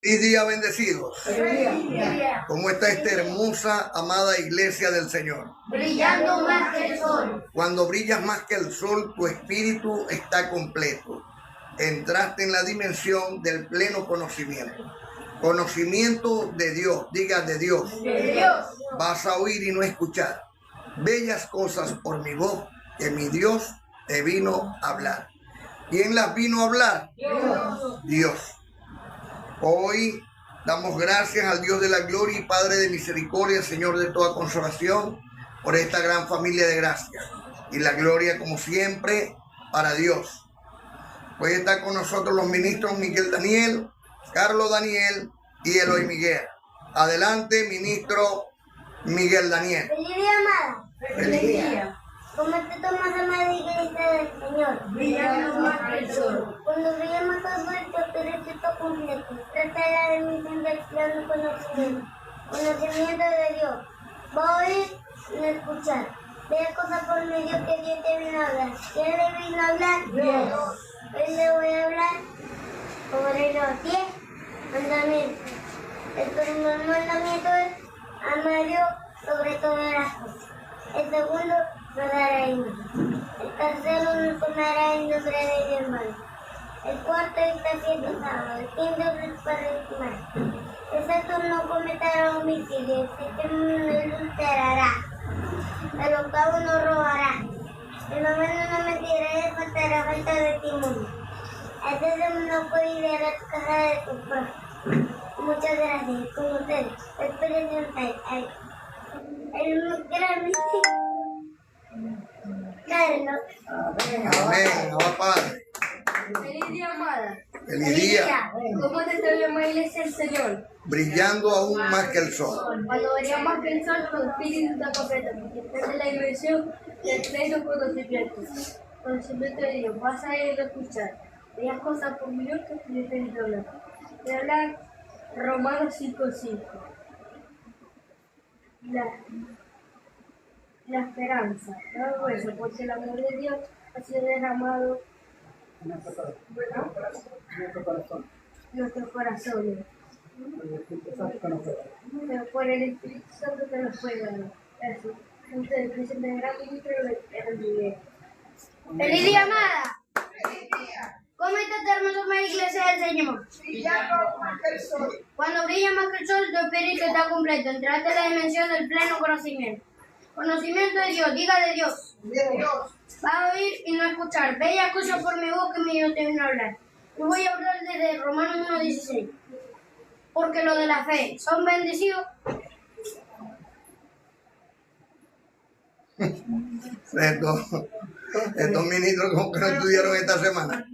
Y día bendecidos. ¿Cómo está esta hermosa, amada iglesia del Señor? Brillando más que el sol. Cuando brillas más que el sol, tu espíritu está completo. Entraste en la dimensión del pleno conocimiento. Conocimiento de Dios, diga de Dios. De Dios. Vas a oír y no escuchar bellas cosas por mi voz, que mi Dios te vino a hablar. ¿Quién las vino a hablar? Dios. Dios. Hoy damos gracias al Dios de la gloria y Padre de misericordia, Señor de toda consolación, por esta gran familia de gracia. Y la gloria, como siempre, para Dios. Hoy está con nosotros los ministros Miguel Daniel, Carlos Daniel y Eloy Miguel. Adelante, ministro Miguel Daniel. Feliz día, amada. Feliz día. ¿Cómo te tomas, amada iglesia del Señor? Brillando más que el sol. Cuando brillamos todo el espíritu completo. Trata la dimensión del pleno conocimiento. Conocimiento de Dios. Va a oír y no escuchar. Vea cosas por medio que Dios te vino a hablar. ¿Quién le vino a hablar? Dios. Hoy le voy a hablar sobre los 10 mandamientos. El primer mandamiento es amar a Dios sobre todas las cosas. El segundo, no dará imagen. El tercero, no tomará en nombre de Dios malo. El cuarto, está siendo sábado. El quinto, no para el sexto, no cometerá homicidio. El séptimo, no adulterará. El octavo, no robará. El noveno, no mentirá y faltará falta de testimonio. El décimo, no cohiberá tu casa de tu prójimo. Muchas gracias. Con ustedes, el presidente. El gran Carlos. Amén. Abba Padre. Feliz día, amada. Feliz día. ¿Cómo te está viendo la iglesia del Señor? Brillando aún más que el sol. Cuando brilla más que el sol, tu espíritu está completo. Estás en la dimensión del pleno conocimiento. Conocimiento de Dios. Vas a ir a escuchar. Veas cosas por minutos que yo te digo hablar. Te habla Romanos 5:5. La esperanza, todo eso, porque el amor de Dios ha sido derramado en nuestros corazones. Pero por el Espíritu Santo te lo fue dado. Eso. Entonces, presente el gran ministro de Miguel. ¡Feliz día, amada! ¿Cómo está esta hermosa iglesia del Señor? Cuando brilla más que el sol, tu espíritu está completo. Entraste en la dimensión del pleno conocimiento. Conocimiento de Dios, diga de Dios. Va a oír y no escuchar. Bella cosa por mi voz que mi Dios te vino a hablar. Yo voy a hablar desde Romanos 1:16. Porque lo de la fe, ¿son bendecidos? Estos ministros como que no estudiaron esta semana.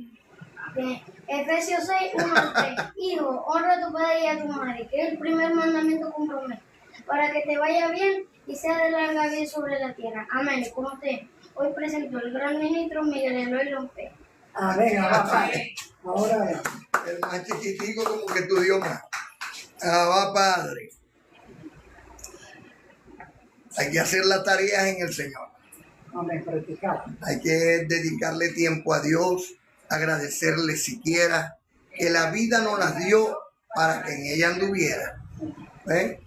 Efesios 6:1-3. Hijo, honra a tu padre y a tu madre, que es el primer mandamiento con promesa, para que te vaya bien y sea de larga vida sobre la tierra. Amén. Como usted hoy presentó el gran ministro Miguel Eloy López. Amén, Abba Padre. Ahora El más chiquitico como que estudió más. Abba Padre. Hay que hacer las tareas en el Señor. amén, practicar. Hay que dedicarle tiempo a Dios, agradecerle siquiera que la vida nos las dio para que en ella anduviera. ¿Ven?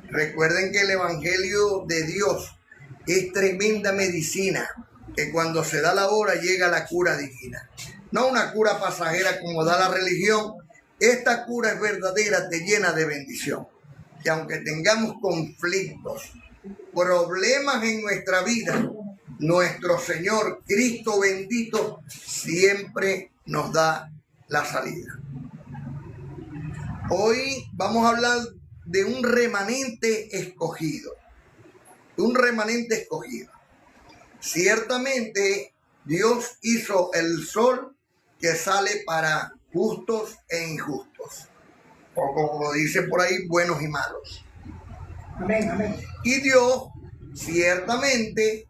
Recuerden que el Evangelio de Dios es tremenda medicina, que cuando se da la hora llega la cura divina. No una cura pasajera como da la religión. Esta cura es verdadera, te llena de bendición. Que aunque tengamos conflictos, problemas en nuestra vida, nuestro Señor Cristo bendito siempre nos da la salida. Hoy vamos a hablar de un remanente escogido. Un remanente escogido. Ciertamente Dios hizo el sol que sale para justos e injustos. O como dicen por ahí, buenos y malos. Amén, amén. Y Dios ciertamente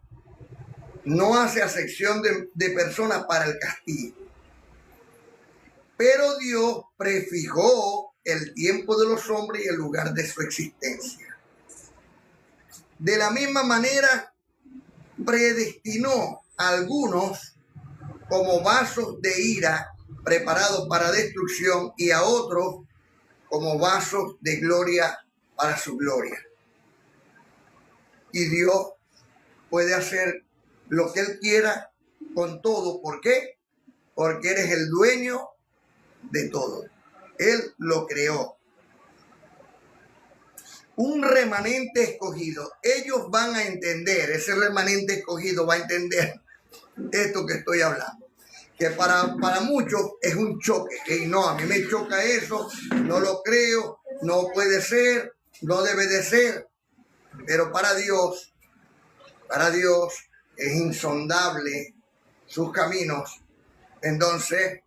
no hace acepción de personas para el castigo. Pero Dios prefijó el tiempo de los hombres y el lugar de su existencia. De la misma manera, predestinó a algunos como vasos de ira preparados para destrucción y a otros como vasos de gloria para su gloria. Y Dios puede hacer lo que Él quiera con todo. ¿Por qué? Porque eres el dueño de todo. Él lo creó. Un remanente escogido. Ellos van a entender, ese remanente escogido va a entender esto que estoy hablando. Que para muchos es un choque. Que no, a mí me choca eso, no lo creo, no puede ser, no debe de ser. Pero para Dios es insondable sus caminos. Entonces,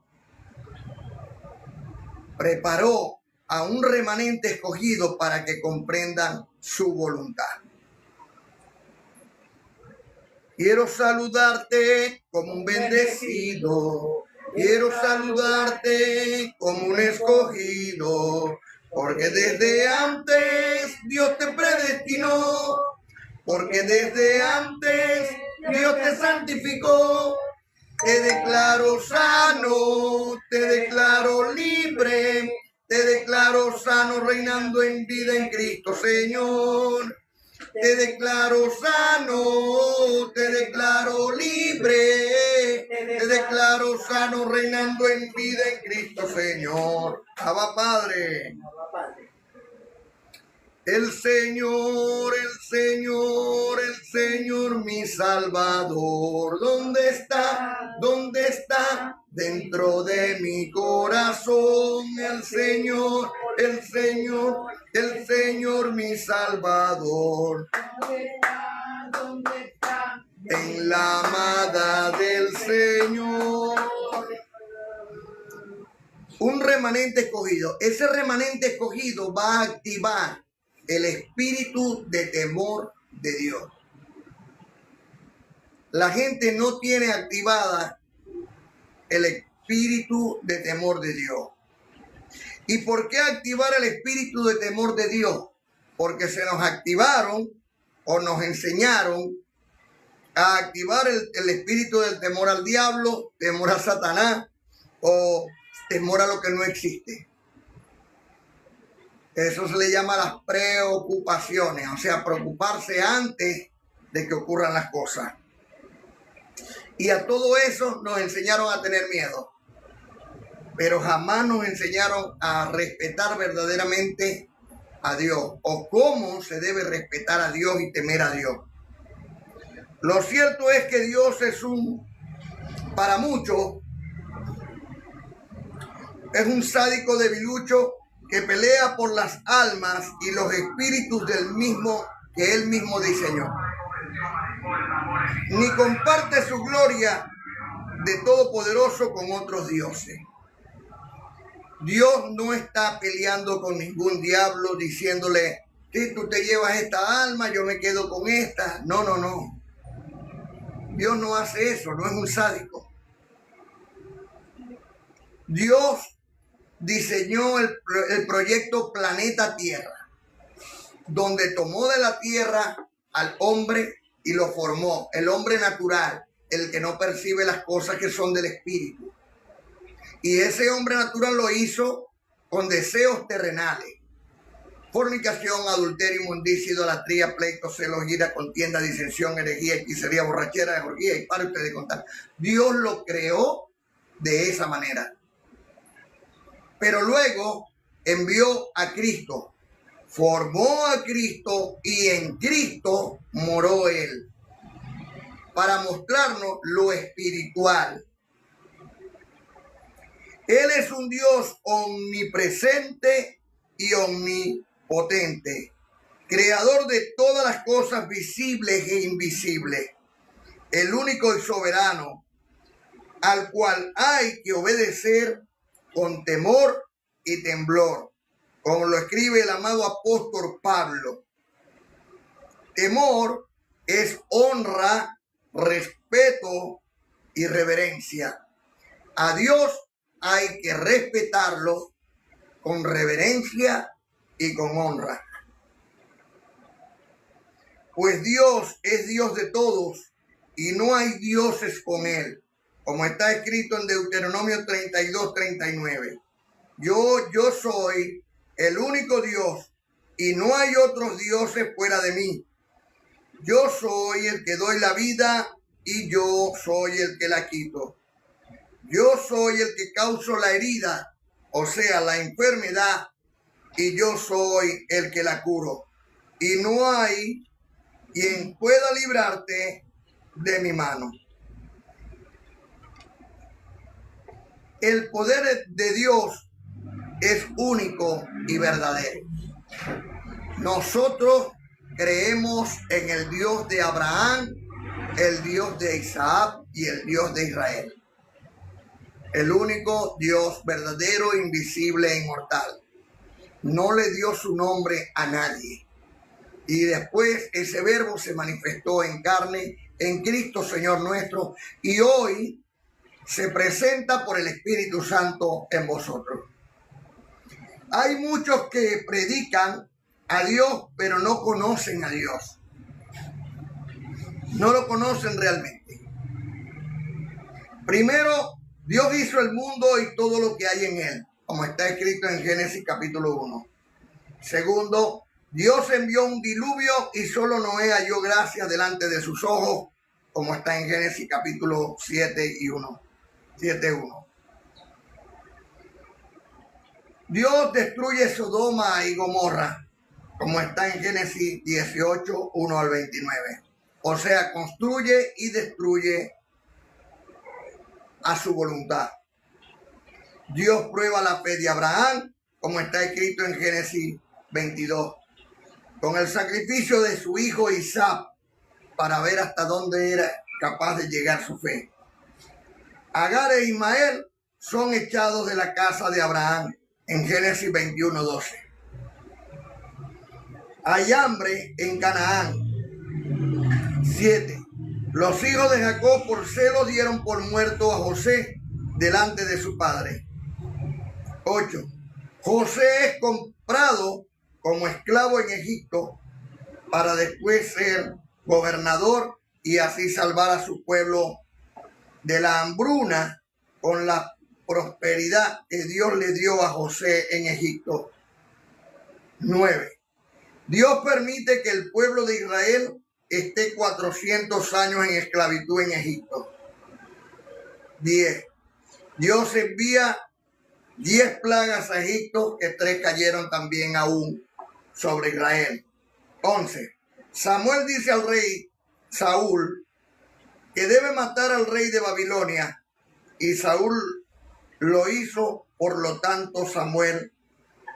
preparó a un remanente escogido para que comprendan su voluntad. Quiero saludarte como un bendecido, quiero saludarte como un escogido, porque desde antes Dios te predestinó, porque desde antes Dios te santificó. Te declaro sano, te declaro libre, te declaro sano reinando en vida en Cristo Señor. Te declaro sano, te declaro libre, te declaro sano reinando en vida en Cristo Señor. Abba Padre. El Señor, mi Salvador, ¿dónde está? ¿Dónde está? Dentro de mi corazón, el Señor, mi Salvador. ¿Dónde está? En la amada del Señor. Un remanente escogido. Ese remanente escogido va a activar el espíritu de temor de Dios. La gente no tiene activada el espíritu de temor de Dios. ¿Y por qué activar el espíritu de temor de Dios? Porque se nos activaron o nos enseñaron a activar el espíritu del temor al diablo, temor a Satanás o temor a lo que no existe. Eso se le llama las preocupaciones, o sea, preocuparse antes de que ocurran las cosas. Y a todo eso nos enseñaron a tener miedo, pero jamás nos enseñaron a respetar verdaderamente a Dios o cómo se debe respetar a Dios y temer a Dios. Lo cierto es que Dios para muchos, es un sádico debilucho que pelea por las almas y los espíritus del mismo que él mismo diseñó. Ni comparte su gloria de Todopoderoso con otros dioses. Dios no está peleando con ningún diablo diciéndole, si tú te llevas esta alma, yo me quedo con esta. No, no, no. Dios no hace eso, no es un sádico. Dios diseñó el proyecto Planeta Tierra, donde tomó de la tierra al hombre y lo formó, el hombre natural, el que no percibe las cosas que son del espíritu. Y ese hombre natural lo hizo con deseos terrenales: fornicación, adulterio, inmundicia, idolatría, pleito, celos, ira, contienda, disensión, herejía, hechicería, borrachera, orgía y parte de contar. Dios lo creó de esa manera. Pero luego envió a Cristo, formó a Cristo y en Cristo moró Él para mostrarnos lo espiritual. Él es un Dios omnipresente y omnipotente, creador de todas las cosas visibles e invisibles, el único y soberano, al cual hay que obedecer con temor y temblor, como lo escribe el amado apóstol Pablo. Temor es honra, respeto y reverencia. A Dios hay que respetarlo con reverencia y con honra. Pues Dios es Dios de todos y no hay dioses con Él, como está escrito en Deuteronomio 32:39. Yo soy el único Dios, y no hay otros dioses fuera de mí. Yo soy el que doy la vida y yo soy el que la quito. Yo soy el que causo la herida, o sea, la enfermedad, y yo soy el que la curo. Y no hay quien pueda librarte de mi mano. El poder de Dios es único y verdadero. Nosotros creemos en el Dios de Abraham, el Dios de Isaac y el Dios de Israel. El único Dios verdadero, invisible e inmortal. No le dio su nombre a nadie. Y después ese verbo se manifestó en carne en Cristo Señor nuestro, y hoy se presenta por el Espíritu Santo en vosotros. Hay muchos que predican a Dios, pero no conocen a Dios. No lo conocen realmente. Primero, Dios hizo el mundo y todo lo que hay en él, como está escrito en Génesis capítulo 1. Segundo, Dios envió un diluvio y solo Noé halló gracia delante de sus ojos, como está en Génesis capítulo 7:1. Dios destruye Sodoma y Gomorra, como está en Génesis 18:1-29. O sea, construye y destruye a su voluntad. Dios prueba la fe de Abraham, como está escrito en Génesis 22, con el sacrificio de su hijo Isaac, para ver hasta dónde era capaz de llegar su fe. Agar e Ismael son echados de la casa de Abraham, en Génesis 21:12. Hay hambre en Canaán. 7. Los hijos de Jacob por celo dieron por muerto a José delante de su padre. 8. José es comprado como esclavo en Egipto para después ser gobernador y así salvar a su pueblo de la hambruna con la prosperidad que Dios le dio a José en Egipto. 9. Dios permite que el pueblo de Israel esté 400 años en esclavitud en Egipto. 10. Dios envía 10 plagas a Egipto, que 3 cayeron también aún sobre Israel. 11. Samuel dice al rey Saúl que debe matar al rey de Babilonia, y Saúl lo hizo, por lo tanto Samuel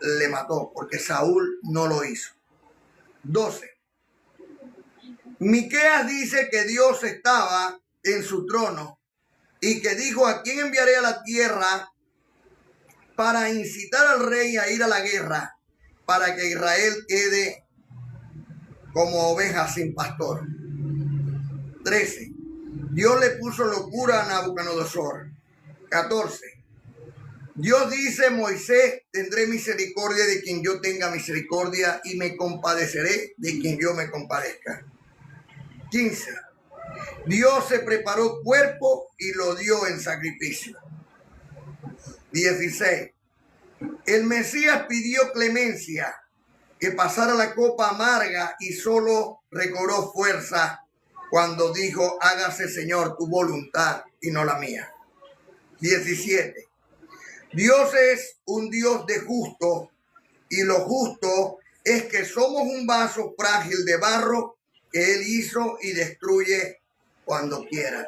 le mató, porque Saúl no lo hizo. 12. Miqueas dice que Dios estaba en su trono y que dijo: ¿a quién enviaré a la tierra para incitar al rey a ir a la guerra, para que Israel quede como oveja sin pastor? 13. Dios le puso locura a Nabucodonosor. 14. Dios dice: Moisés, tendré misericordia de quien yo tenga misericordia y me compadeceré de quien yo me compadezca. 15. Dios se preparó cuerpo y lo dio en sacrificio. 16. El Mesías pidió clemencia, que pasara la copa amarga, y solo recobró fuerza cuando dijo: hágase, Señor, tu voluntad y no la mía. 17. Dios es un Dios de justo, y lo justo es que somos un vaso frágil de barro que Él hizo y destruye cuando quiera.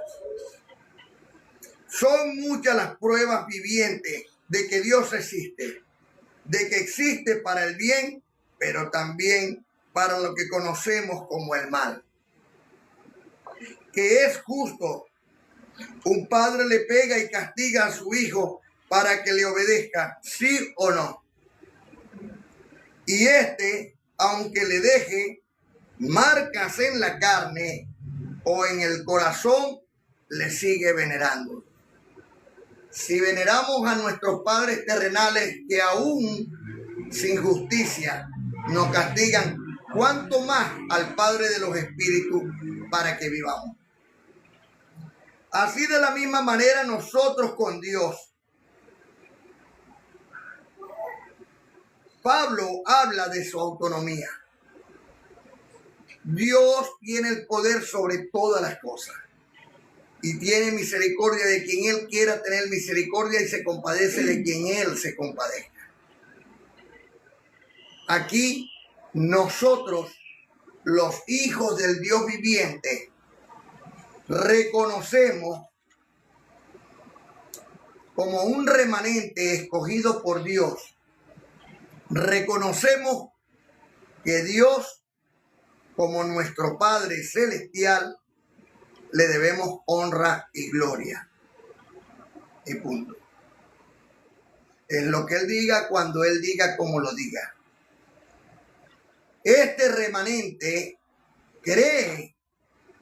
Son muchas las pruebas vivientes de que Dios existe, de que existe para el bien, pero también para lo que conocemos como el mal. Que es justo. Un padre le pega y castiga a su hijo para que le obedezca, sí o no. Y aunque le deje marcas en la carne o en el corazón, le sigue venerando. Si veneramos a nuestros padres terrenales, que aún sin justicia nos castigan, ¿cuánto más al Padre de los Espíritus para que vivamos? Así, de la misma manera, nosotros con Dios, Pablo habla de su autonomía. Dios tiene el poder sobre todas las cosas y tiene misericordia de quien Él quiera tener misericordia y se compadece de quien Él se compadezca. Aquí nosotros, los hijos del Dios viviente, reconocemos como un remanente escogido por Dios. Reconocemos que Dios, como nuestro Padre Celestial, le debemos honra y gloria. Y punto. Es lo que Él diga, cuando Él diga, como lo diga. Este remanente cree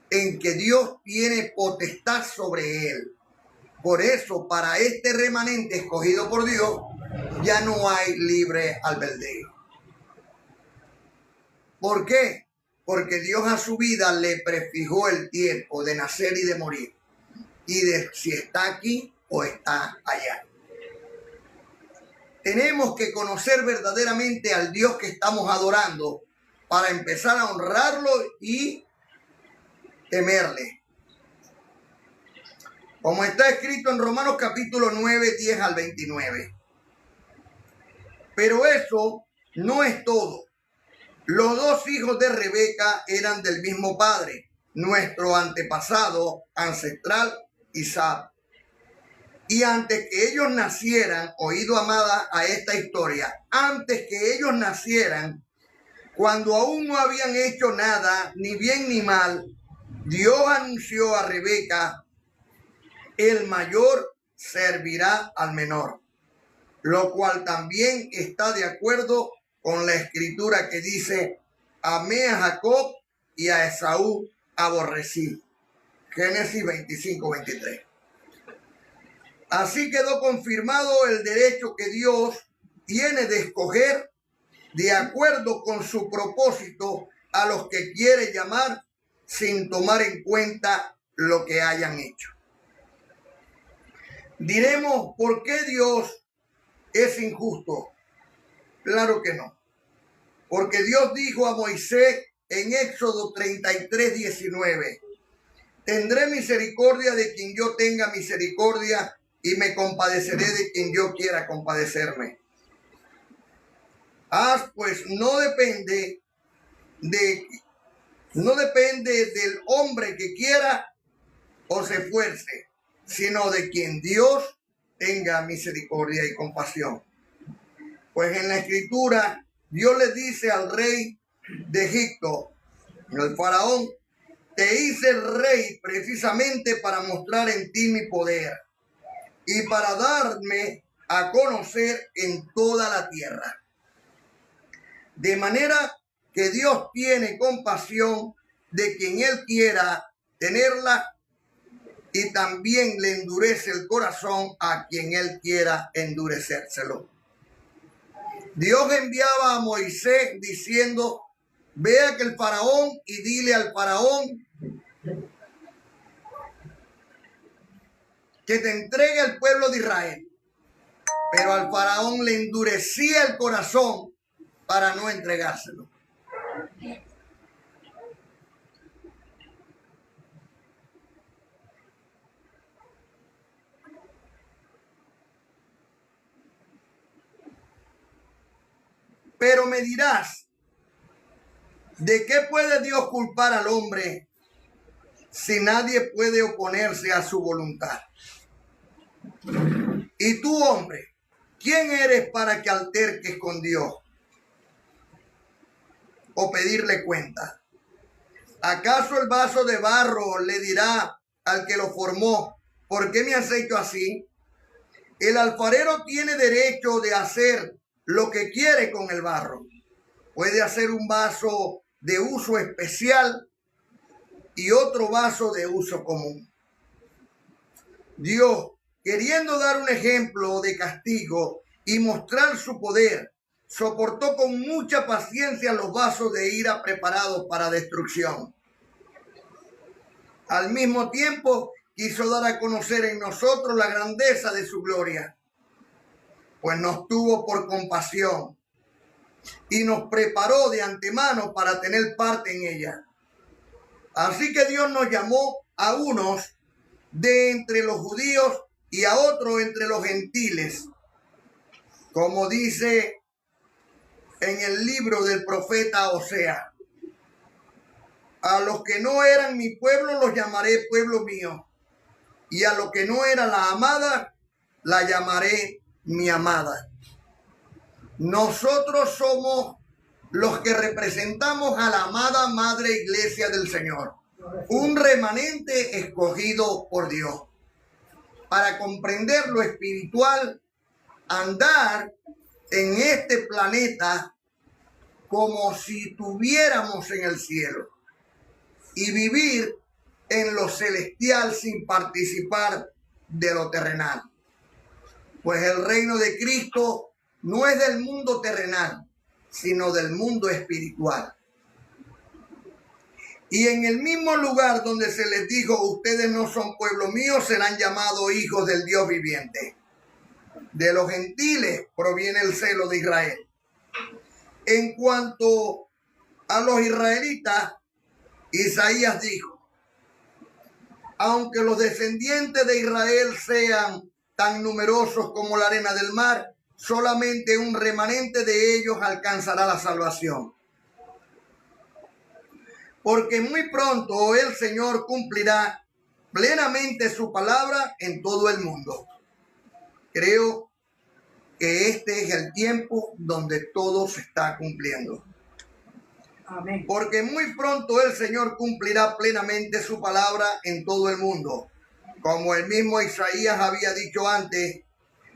en que Dios tiene potestad sobre él. Por eso, para este remanente escogido por Dios, ya no hay libre albedrío. ¿Por qué? Porque Dios a su vida le prefijó el tiempo de nacer y de morir, y de si está aquí o está allá. Tenemos que conocer verdaderamente al Dios que estamos adorando para empezar a honrarlo y temerle. Como está escrito en Romanos capítulo 9, 10 al 29. Pero eso no es todo. Los dos hijos de Rebeca eran del mismo padre, nuestro antepasado ancestral Isaac. Y antes que ellos nacieran, oído amada a esta historia, antes que ellos nacieran, cuando aún no habían hecho nada, ni bien ni mal, Dios anunció a Rebeca: el mayor servirá al menor, lo cual también está de acuerdo con la escritura que dice: amé a Jacob y a Esaú aborrecí. Génesis 25, 23. Así quedó confirmado el derecho que Dios tiene de escoger de acuerdo con su propósito a los que quiere llamar sin tomar en cuenta lo que hayan hecho. Diremos, ¿por qué Dios es injusto? Claro que no. Porque Dios dijo a Moisés en Éxodo 33, 19, tendré misericordia de quien yo tenga misericordia y me compadeceré de quien yo quiera compadecerme. Pues no depende del hombre que quiera o se esfuerce, sino de quien Dios tenga misericordia y compasión. Pues en la escritura Dios le dice al rey de Egipto, al faraón: te hice rey precisamente para mostrar en ti mi poder y para darme a conocer en toda la tierra. De manera que Dios tiene compasión de quien Él quiera tenerla y también le endurece el corazón a quien Él quiera endurecérselo. Dios enviaba a Moisés diciendo: ve a aquel faraón y dile al faraón que te entregue al pueblo de Israel. Pero al faraón le endurecía el corazón para no entregárselo. Pero me dirás, ¿de qué puede Dios culpar al hombre si nadie puede oponerse a su voluntad? Y tú, hombre, ¿quién eres para que alterques con Dios o pedirle cuenta? ¿Acaso el vaso de barro le dirá al que lo formó: ¿por qué me has hecho así? El alfarero tiene derecho de hacer lo que quiere con el barro. Puede hacer un vaso de uso especial y otro vaso de uso común. Dios, queriendo dar un ejemplo de castigo y mostrar su poder, soportó con mucha paciencia los vasos de ira preparados para destrucción. Al mismo tiempo, quiso dar a conocer en nosotros la grandeza de su gloria, pues nos tuvo por compasión, y nos preparó de antemano para tener parte en ella. Así que Dios nos llamó a unos de entre los judíos y a otros entre los gentiles, como dice en el libro del profeta Osea. A los que no eran mi pueblo los llamaré pueblo mío, y a los que no era la amada la llamaré mi amada. Nosotros somos los que representamos a la amada Madre Iglesia del Señor, un remanente escogido por Dios, para comprender lo espiritual, andar en este planeta como si estuviéramos en el cielo y vivir en lo celestial sin participar de lo terrenal. Pues el reino de Cristo no es del mundo terrenal, sino del mundo espiritual. Y en el mismo lugar donde se les dijo, ustedes no son pueblo mío, serán llamados hijos del Dios viviente. De los gentiles proviene el celo de Israel. En cuanto a los israelitas, Isaías dijo, aunque los descendientes de Israel sean tan numerosos como la arena del mar, solamente un remanente de ellos alcanzará la salvación. Porque muy pronto el Señor cumplirá plenamente su palabra en todo el mundo. Creo que este es el tiempo donde todo se está cumpliendo. Amén. Porque muy pronto el Señor cumplirá plenamente su palabra en todo el mundo. Como el mismo Isaías había dicho antes,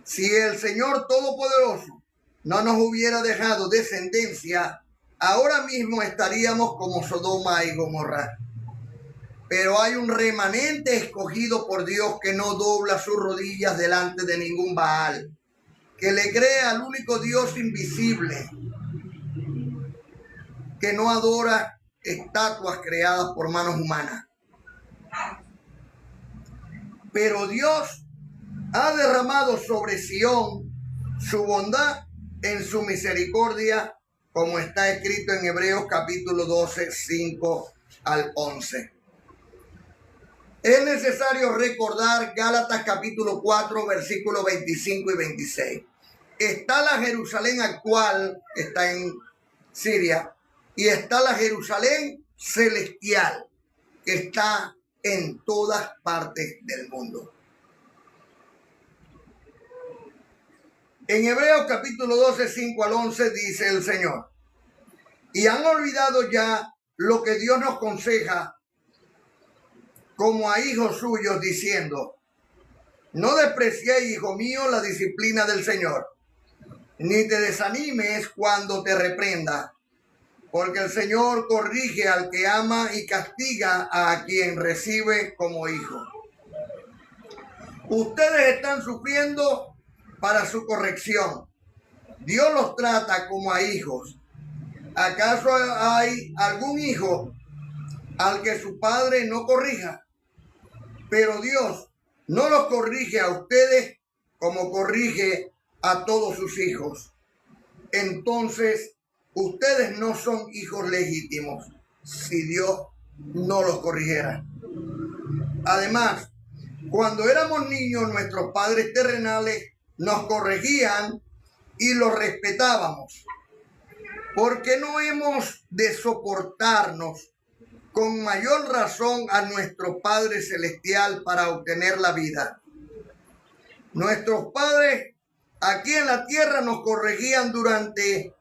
si el Señor Todopoderoso no nos hubiera dejado descendencia, ahora mismo estaríamos como Sodoma y Gomorra. Pero hay un remanente escogido por Dios que no dobla sus rodillas delante de ningún Baal, que le cree al único Dios invisible, que no adora estatuas creadas por manos humanas. Pero Dios ha derramado sobre Sión su bondad en su misericordia, como está escrito en Hebreos capítulo 12, 5 al 11. Es necesario recordar Gálatas capítulo 4, versículos 25 y 26. Está la Jerusalén actual, que está en Siria, y está la Jerusalén celestial, que está en todas partes del mundo. En Hebreos capítulo 12, 5 al 11 dice el Señor, y han olvidado ya lo que Dios nos aconseja como a hijos suyos, diciendo, no despreciéis, hijo mío, la disciplina del Señor, ni te desanimes cuando te reprenda, porque el Señor corrige al que ama y castiga a quien recibe como hijo. Ustedes están sufriendo para su corrección. Dios los trata como a hijos. ¿Acaso hay algún hijo al que su padre no corrija? Pero Dios no los corrige a ustedes como corrige a todos sus hijos. Entonces, ustedes no son hijos legítimos si Dios no los corrigiera. Además, cuando éramos niños, nuestros padres terrenales nos corregían y los respetábamos. ¿Por qué no hemos de soportarnos con mayor razón a nuestro Padre Celestial para obtener la vida? Nuestros padres aquí en la tierra nos corregían durante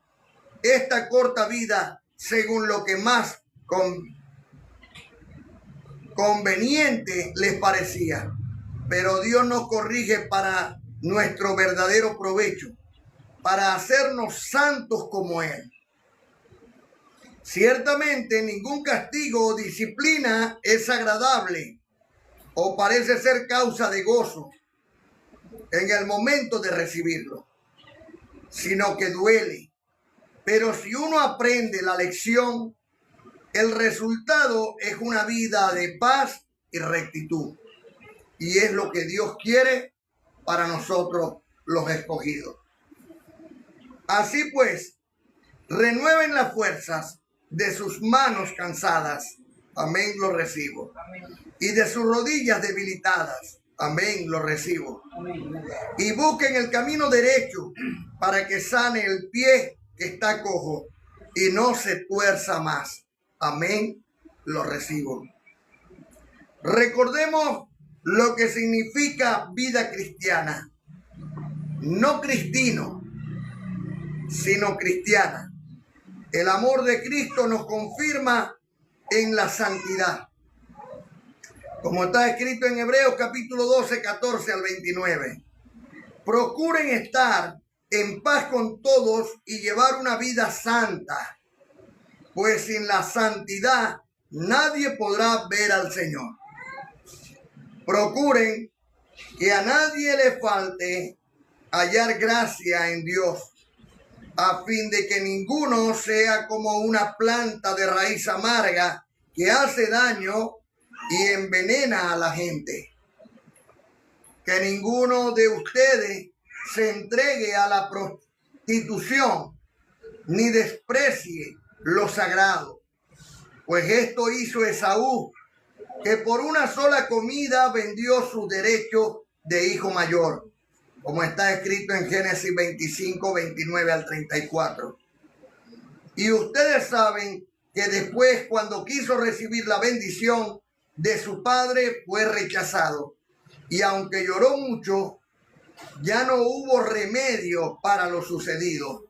esta corta vida según lo que más conveniente les parecía. Pero Dios nos corrige para nuestro verdadero provecho, para hacernos santos como Él. Ciertamente ningún castigo o disciplina es agradable o parece ser causa de gozo en el momento de recibirlo, sino que duele. Pero si uno aprende la lección, el resultado es una vida de paz y rectitud. Y es lo que Dios quiere para nosotros los escogidos. Así pues, renueven las fuerzas de sus manos cansadas. Amén, lo recibo. Y de sus rodillas debilitadas. Amén, lo recibo. Y busquen el camino derecho para que sane el pie que está cojo y no se tuerza más. Amén, lo recibo. Recordemos lo que significa vida cristiana. No cristino, sino cristiana. El amor de Cristo nos confirma en la santidad. Como está escrito en Hebreos capítulo 12, 14 al 29. Procuren estar en paz con todos y llevar una vida santa, pues sin la santidad nadie podrá ver al Señor. Procuren que a nadie le falte hallar gracia en Dios, a fin de que ninguno sea como una planta de raíz amarga que hace daño y envenena a la gente. Que ninguno de ustedes se entregue a la prostitución, ni desprecie lo sagrado, pues esto hizo Esaú, que por una sola comida vendió su derecho de hijo mayor, como está escrito en Génesis 25, 29 al 34. Y ustedes saben que después, cuando quiso recibir la bendición de su padre, fue rechazado. Y aunque lloró mucho, ya no hubo remedio para lo sucedido.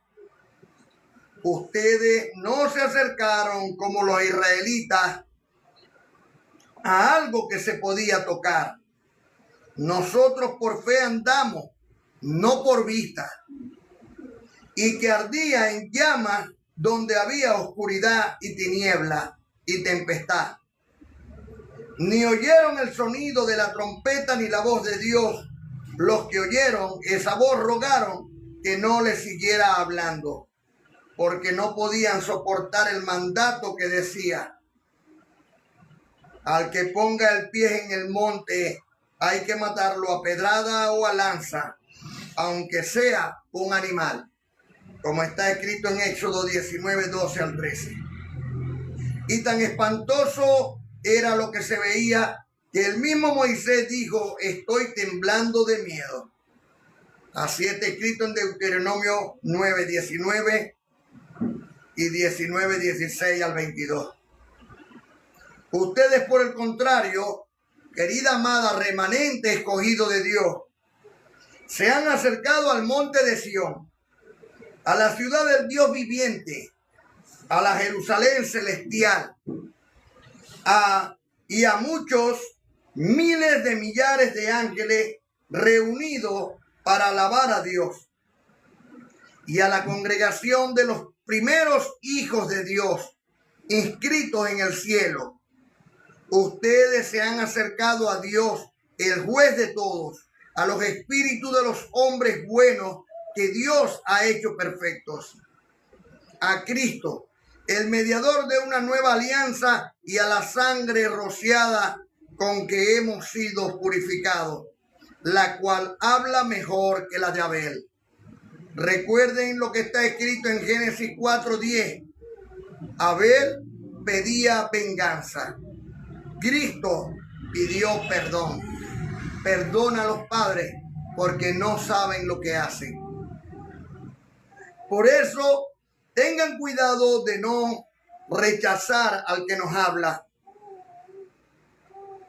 Ustedes no se acercaron como los israelitas a algo que se podía tocar. Nosotros por fe andamos, no por vista. Y que ardía en llamas donde había oscuridad y tiniebla y tempestad. Ni oyeron el sonido de la trompeta ni la voz de Dios. Los que oyeron esa voz rogaron que no les siguiera hablando, porque no podían soportar el mandato que decía: al que ponga el pie en el monte hay que matarlo a pedrada o a lanza, aunque sea un animal, como está escrito en Éxodo 19, 12 al 13. Y tan espantoso era lo que se veía que el mismo Moisés dijo: estoy temblando de miedo. Así está escrito en Deuteronomio 9, 19 y 19, 16 al 22. Ustedes, por el contrario, querida amada remanente escogido de Dios, se han acercado al monte de Sión, a la ciudad del Dios viviente, a la Jerusalén celestial, y a muchos miles de millares de ángeles reunidos para alabar a Dios, y a la congregación de los primeros hijos de Dios inscritos en el cielo. Ustedes se han acercado a Dios, el juez de todos, a los espíritus de los hombres buenos que Dios ha hecho perfectos, a Cristo, el mediador de una nueva alianza, y a la sangre rociada con que hemos sido purificados, la cual habla mejor que la de Abel. Recuerden lo que está escrito en Génesis 4:10. Abel pedía venganza. Cristo pidió perdón. Perdona a los padres porque no saben lo que hacen. Por eso, tengan cuidado de no rechazar al que nos habla.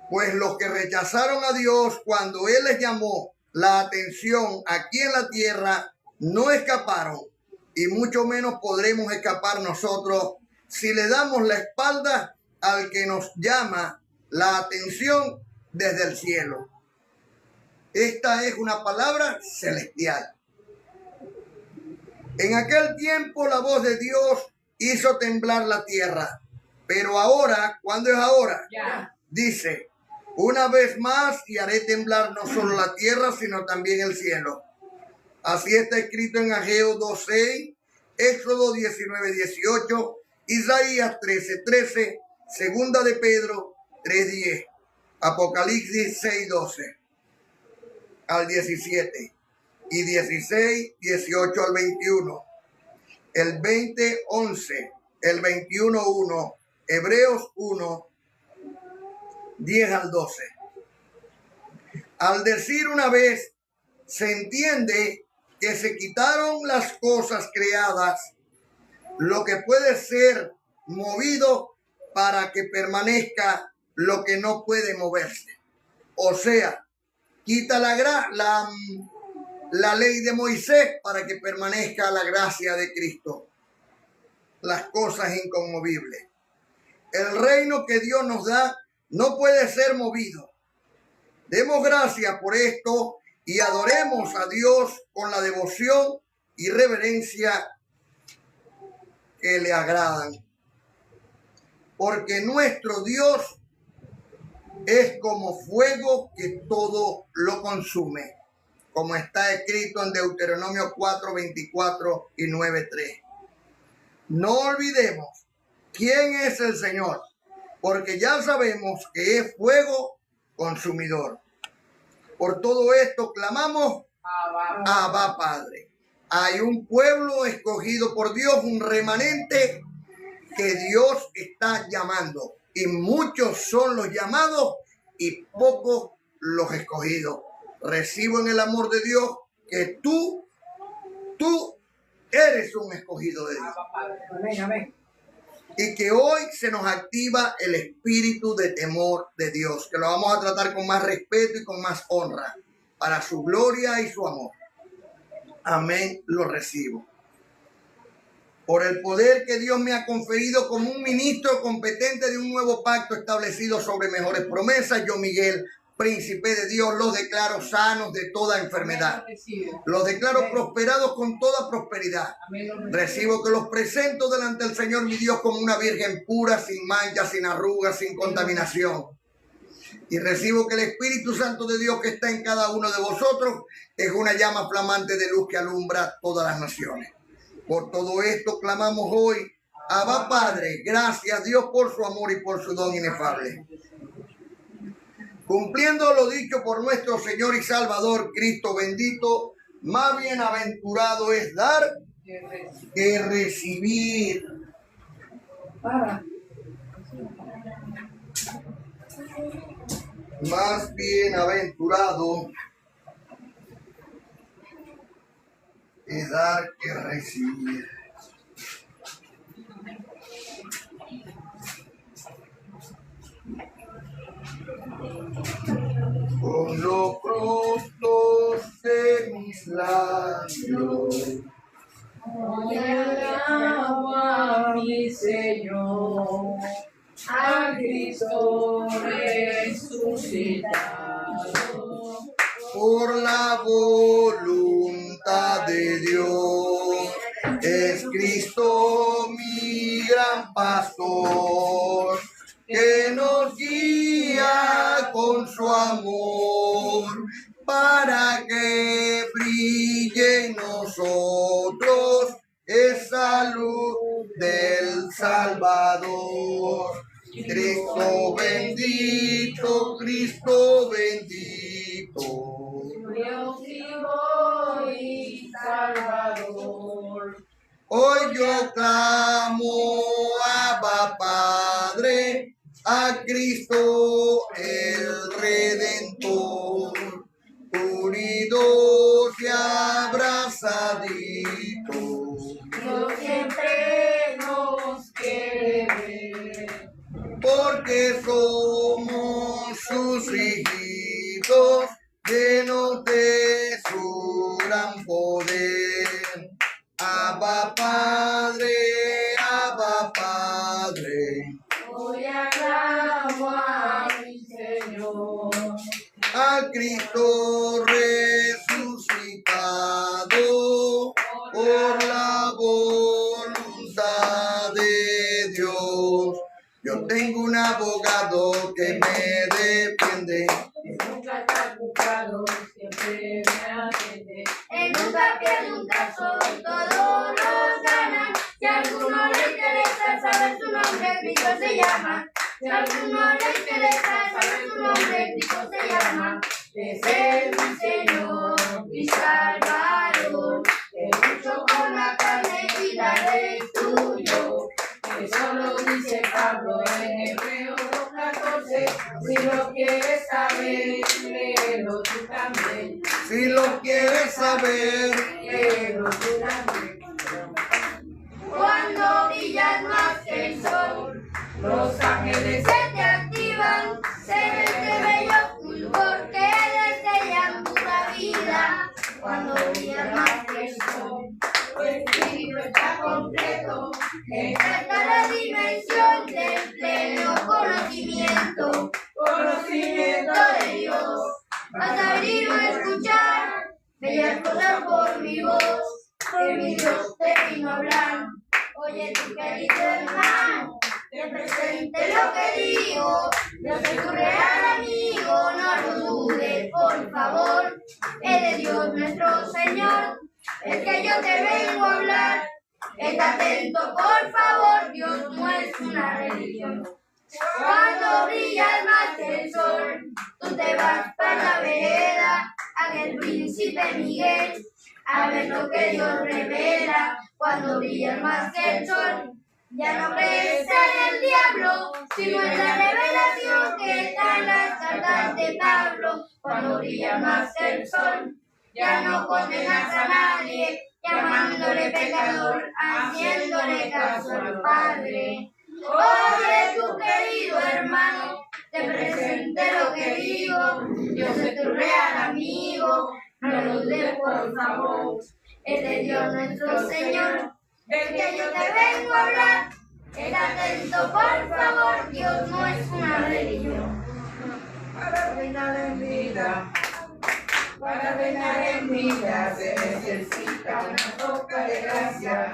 Pues los que rechazaron a Dios cuando Él les llamó la atención aquí en la tierra, no escaparon, y mucho menos podremos escapar nosotros si le damos la espalda al que nos llama la atención desde el cielo. Esta es una palabra celestial. En aquel tiempo la voz de Dios hizo temblar la tierra, pero ahora, ¿cuándo es ahora? Ya. Dice: una vez más, y haré temblar no solo la tierra, sino también el cielo. Así está escrito en Ageo 2:6, Éxodo 19:18, Isaías 13:13, Segunda de Pedro 3:10, Apocalipsis 6:12 al 17 y 16, 18 al 21. el 20:11, el 21:1, Hebreos 1, 10 al 12. Al decir una vez, se entiende que se quitaron las cosas creadas, lo que puede ser movido para que permanezca lo que no puede moverse. O sea, quita la ley de Moisés para que permanezca la gracia de Cristo, las cosas inconmovibles. El reino que Dios nos da no puede ser movido. Demos gracias por esto y adoremos a Dios con la devoción y reverencia que le agradan. Porque nuestro Dios es como fuego que todo lo consume, como está escrito en Deuteronomio 4:24 y 9:3. No olvidemos quién es el Señor, porque ya sabemos que es fuego consumidor. Por todo esto clamamos, Abba Padre. Hay un pueblo escogido por Dios, un remanente que Dios está llamando. Y muchos son los llamados y pocos los escogidos. Recibo en el amor de Dios que tú eres un escogido de Dios. Amén, amén. Y que hoy se nos activa el espíritu de temor de Dios, que lo vamos a tratar con más respeto y con más honra, para su gloria y su amor. Amén, lo recibo. Por el poder que Dios me ha conferido como un ministro competente de un nuevo pacto establecido sobre mejores promesas, yo, Miguel, príncipe de Dios, los declaro sanos de toda enfermedad. Los declaro prosperados con toda prosperidad. Recibo que los presento delante del Señor mi Dios como una virgen pura, sin mancha, sin arrugas, sin contaminación. Y recibo que el Espíritu Santo de Dios que está en cada uno de vosotros es una llama flamante de luz que alumbra todas las naciones. Por todo esto clamamos hoy, Abba Padre, gracias Dios por su amor y por su don inefable. Cumpliendo lo dicho por nuestro Señor y Salvador Cristo bendito, más bienaventurado es dar que recibir. Más bienaventurado es dar que recibir. Con los frutos de mis labios Hoy alabo a mi Señor, a Cristo resucitado. por la voluntad de Dios. Es Cristo mi gran pastor, que nos guía con su amor, para que brille en nosotros esa luz del Salvador. Cristo bendito, Cristo bendito. Dios vivo y Salvador. Hoy yo clamo, Abba Padre, a Cristo el Redentor, unidos y abrazaditos. Dios siempre nos quiere ver, Porque somos sus hijitos, llenos de su gran poder. Abba Padre, Abba Padre. hoy aclamo a mi Señor, A Cristo resucitado por la voluntad de Dios. Yo tengo un abogado que me defiende. nunca está ocupado, siempre me atiende. Él nunca pierde un caso, todos los ganan. Si a alguno le interesa saber su nombre, Cristo se llama. Si a alguno le interesa saber su nombre, Cristo se llama. Es el mi Señor, mi Salvador, que luchó con la carne y la es tuyo. Eso lo dice Pablo en Hebreos 2:14. Si lo quieres saber, léelo tú también. Si lo quieres saber, Léelo tú también. Cuando brillas más que el sol, Los ángeles se te activan, se viste bello porque destellan pura vida. Cuando brillas más que el sol, tu espíritu está completo. esta es la dimensión del pleno conocimiento. Conocimiento De Dios, vas a abrir o escuchar bellas cosas por mi voz, que mi Dios te vino a hablar. Oye, tu querido hermano, te presente lo que digo. Yo soy tu real amigo, no lo dudes, por favor. Es de Dios nuestro Señor, el que yo te vengo a hablar. Está atento, por favor, Dios no es una religión. Cuando brillas más que el sol, tú te vas para la vereda, aquel príncipe Miguel, a ver lo que Dios revela. Cuando brillas más que el sol, ya no crees en el diablo, sino en la revelación que está en las cartas de Pablo. Cuando brillas más que el sol, ya no condenas a nadie, llamándole pecador, haciéndole caso al Padre. Oye, tu querido hermano, te presente lo que digo. Yo soy tu real amigo, no lo dudes por favor. Es de Dios nuestro Señor, del que yo te vengo a hablar. Está atento, por favor, Dios no es una religión. Para reinar en vida, para reinar en vida se necesita una poca de gracia.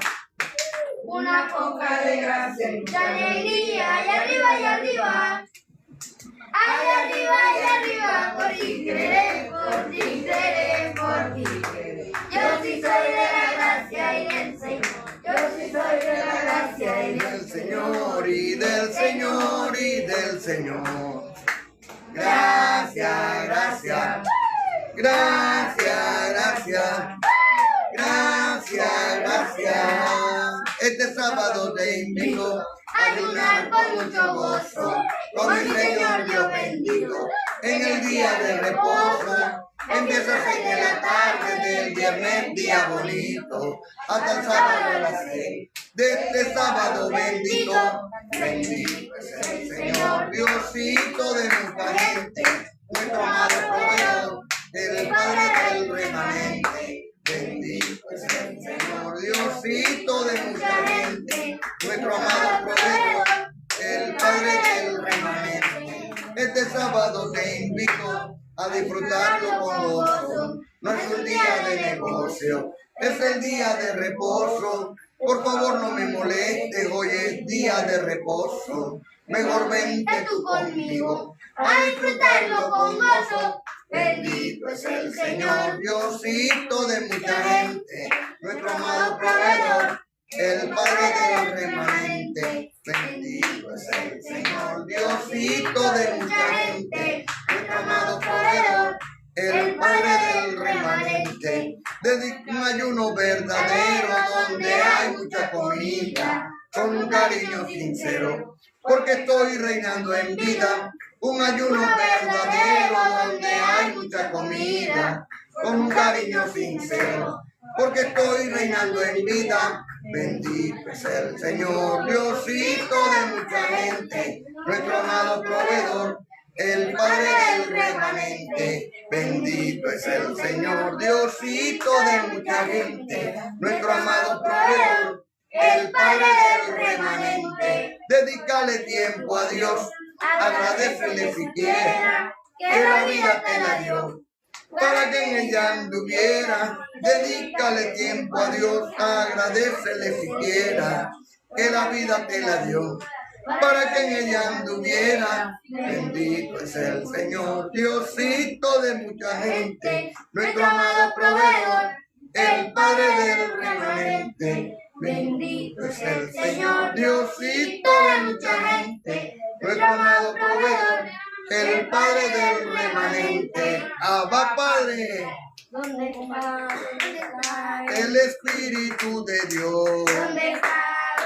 Una Poca de gracia y de alegría, y arriba, y arriba. Ay, arriba, y arriba, por ti creeré, por ti creeré, por ti creeré. Yo sí soy de la gracia y del Señor. Yo sí soy de la gracia y del del Señor y del Señor y del Señor. Gracias, gracias, gracias, gracias, gracias, gracias. Este sábado te invito a ayunar con mucho gozo, con mi Señor Dios bendito, en el día de reposo. Empiezas en la tarde del viernes, día bonito, hasta el sábado a las 6 de este sábado bendito. Bendito es el Señor, Diosito de nuestra gente, nuestro amado proveedor, el Padre del remanente. Bendito es el Señor, Diosito de nuestra gente, nuestro amado proveedor, el Padre del remanente. Este sábado te invito a disfrutarlo con gozo. No es un día de negocio, es el día de reposo. Por favor no me molestes, hoy es día de reposo. Mejor vente tú conmigo a disfrutarlo con gozo. Bendito es el Señor, Diosito de mucha gente, nuestro amado proveedor, el Padre del remanente. Bendito es el Señor, Diosito de mucha gente, nuestro amado proveedor, el Padre del remanente. Dedico un ayuno verdadero donde hay mucha comida, con un cariño sincero, porque estoy reinando en vida. Un ayuno verdadero donde hay mucha comida, con un cariño sincero, porque estoy reinando en vida. Bendito es el Señor, Diosito de mucha gente, nuestro amado proveedor, el Padre del remanente. Bendito es el Señor, Diosito de mucha gente, nuestro amado proveedor, el Padre del remanente. Dedícale tiempo a Dios, agradecele si quieres, que la vida te la dio, para que en ella anduviera. Dedícale tiempo a Dios, agradecele si quieres, que la vida te la dio, para que en ella anduviera. Bendito es el Señor, Diosito de mucha gente, nuestro amado proveedor, el Padre del remanente. Bendito es el Señor, Diosito de mucha gente, nuestro amado proveedor, el Padre del remanente. Abba Padre. ¿Dónde está? el Espíritu de Dios ¿Dónde está?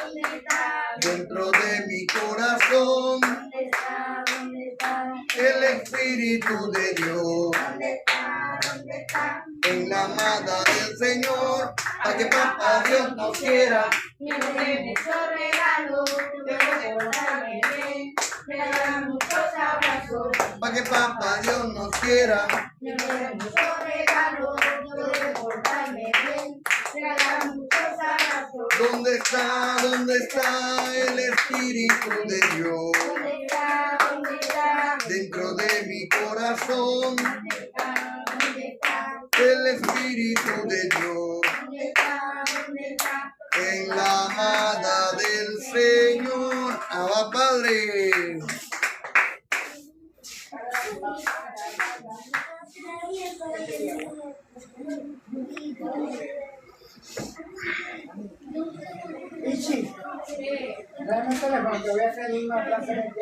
¿Dónde está? dentro de mi corazón. ¿Dónde está? ¿Dónde está? El Espíritu de Dios ¿Dónde está? ¿Dónde está? en la amada del Señor, para que papá Dios nos quiera. Y en estos regalos debo portarme bien, regalar muchos abrazos. Para que papá Dios nos quiera. Y en muchos regalos debo portarme bien, regalar muchos abrazos. ¿Dónde está el Espíritu de Dios? ¿Dónde está? ¿Dónde está? Dentro de mi corazón, ¿Dónde está? ¿Dónde está? el Espíritu de Dios ¿Dónde está? ¿Dónde está? en la amada del Señor. Abba Padre. Ichi, dame el teléfono que voy a hacer una clase.